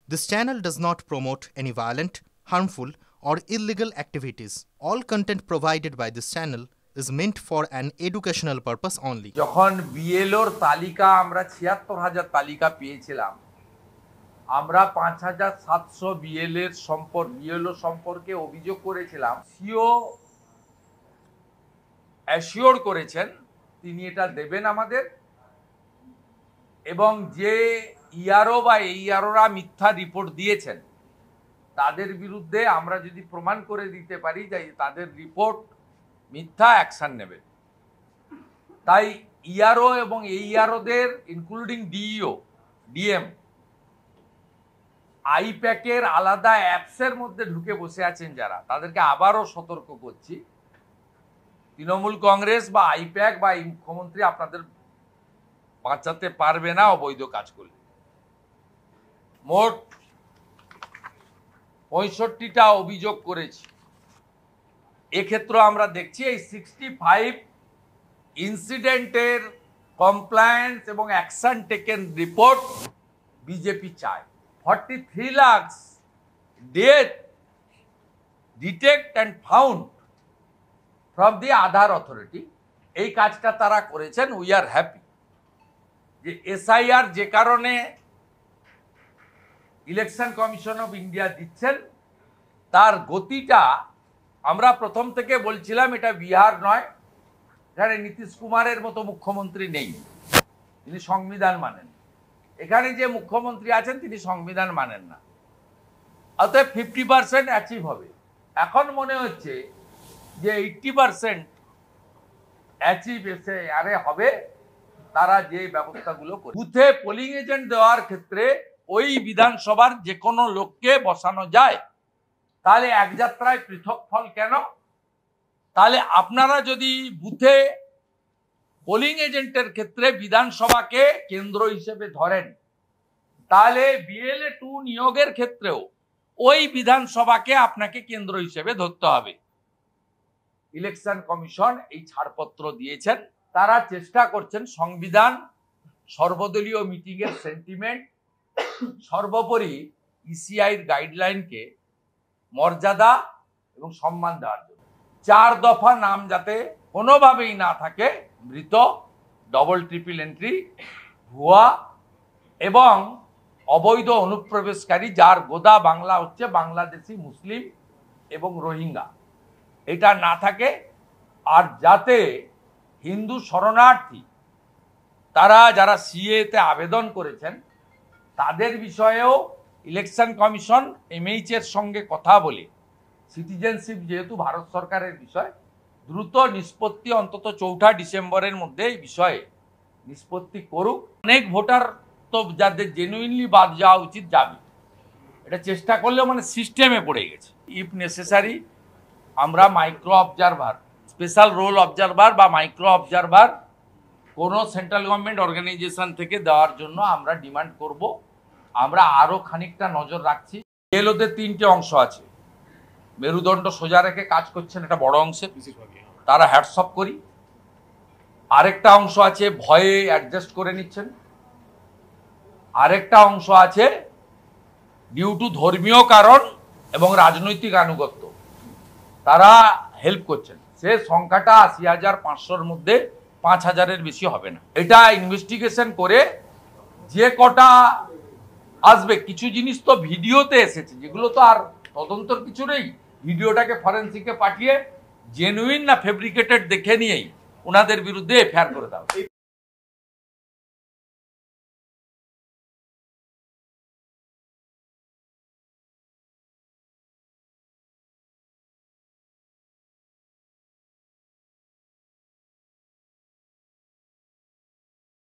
This channel does not promote any violent, harmful, or illegal activities. All content provided by this channel is meant for an educational purpose only. যখন বিএলওর তালিকা আমরা ৭৬,০০০ তালিকা পেয়েছিলাম, আমরা ৫,৭০০ BLO সম্পর্কে অভিযোগ করেছিলাম। সিও অ্যাসিওর করেছেন তিনি এটা দেবেন আমাদের, এবং যে ইআরও বা এইআরওরা মিথ্যা রিপোর্ট দিয়েছেন তাদের বিরুদ্ধে আমরা যদি প্রমাণ করে দিতে পারি যে তাদের রিপোর্ট মিথ্যা, অ্যাকশন নেবে। তাই ইআরও এবং এইআরওদের ইনক্লুডিং ডিইও, ডিএম আইপ্যাকের আলাদা অ্যাপসের মধ্যে ঢুকে বসে আছেন যারা, তাদেরকে আবারও সতর্ক করছি, তৃণমূল কংগ্রেস বা আইপ্যাক বা এই মুখ্যমন্ত্রী আপনাদের বাঁচাতে পারবে না অবৈধ কাজ করলে। মোট ৬৫টা অভিযোগ করেছি। এক্ষেত্রে আমরা দেখছি এই 65 ইনসিডেন্টের কমপ্লায়েন্স এবং অ্যাকশন টেকেন রিপোর্ট বিজেপি চায়। 43 lakh death detect and found from the Aadhaar authority, এই কাজটা তারা করেছেন। উই আর হ্যাপি যে এসআইআর যে কারণে ইলেকশন কমিশন অফ ইন্ডিয়া দিচ্ছেন তার গতিটা আমরা প্রথম থেকে বলছিলাম এটা বিহার নয়, এখানে নীতিশ কুমারের মতো মুখ্যমন্ত্রী নেই, তিনি সংবিধান মানেন। এখানে যে মুখ্যমন্ত্রী আছেন তিনি সংবিধান মানেন না, অতএব 50% অ্যাচিভ হবে। এখন মনে হচ্ছে যে 80% অ্যাচিভ আরে হবে, তারা যে ব্যবস্থাগুলো করে। বুথে পোলিং এজেন্ট দেওয়ার ক্ষেত্রে ওই বিধানসভার যে কোনো লোককে বসানো যায়, তাহলে এক যাত্রায় পৃথক ফল কেন? তাহলে আপনারা যদি বুথে পোলিং এজেন্টের ক্ষেত্রে বিধানসভাকে কেন্দ্র হিসেবে ধরেন, তাহলে বিএলএ 2 নিয়োগের ক্ষেত্রেও ওই বিধানসভাকে আপনাকে কেন্দ্র হিসেবে ধরতে হবে। ইলেকশন কমিশন এই ছাড়পত্র দিয়েছেন, তারা চেষ্টা করছেন সংবিধান, সর্বদলীয় মিটিংয়ের সেন্টিমেন্ট, সর্বোপরি ইসিআইর গাইডলাইনকে মর্যাদা এবং সম্মান দেওয়ার জন্য 4 দফা নাম যাতে কোনোভাবেই না থাকে, মৃত, ডবল ট্রিপল এন্ট্রি, ভুয়া এবং অবৈধ অনুপ্রবেশকারী, যার গোদা বাংলা হচ্ছে বাংলাদেশি, মুসলিম এবং রোহিঙ্গা, এটা না থাকে। আর যাতে হিন্দু শরণার্থী, তারা যারা সিএতে আবেদন করেছেন তাদের বিষয়েও ইলেকশন কমিশন এমএইচ এর সঙ্গে কথা বলে, সিটিজেনশিপ যেহেতু ভারত সরকারের বিষয়, দ্রুত নিষ্পত্তি অন্তত 4 ডিসেম্বরের মধ্যে এই বিষয়ে নিষ্পত্তি করুক। অনেক ভোটার তো যাদের জেনুইনলি বাদ যাওয়া উচিত যাবে, এটা চেষ্টা করলেও মানে সিস্টেমে পড়ে গেছে। ইফ নেসেসারি আমরা micro observer, special roll observer বা মাইক্রো অবজারভার কোনো সেন্ট্রাল গভর্নমেন্ট অর্গানাইজেশন থেকে দেওয়ার জন্য আমরা ডিমান্ড করব। আমরা আরও খানিকটা নজর রাখছি। বিএলওদের 3টে অংশ আছে, মেরুদণ্ড সোজা রেখে কাজ করছেন এটা বড় অংশে, তারা হ্যাটসঅপ করি। আরেকটা অংশ আছে ভয়ে অ্যাডজাস্ট করে নিচ্ছেন, আরেকটা অংশ আছে ডিউ টু ধর্মীয় কারণ এবং রাজনৈতিক আনুগত্য, তারা হেল্প করছেন। সে সংখ্যাটা ৮০,৫০০-র মধ্যে ৫,০০০-এর বেশি হবে না। এটা ইনভেস্টিগেশন করে যে কটা আসবে, কিছু জিনিস তো ভিডিওতে এসেছে, যেগুলো তো আর তদন্তর কিছু নেই, ভিডিওটাকে ফরেন্সিকে পাঠিয়ে জেনুইন না ফেব্রিকেটেড দেখে নিয়েই ওনাদের বিরুদ্ধে এফআইআর করে দেওয়া।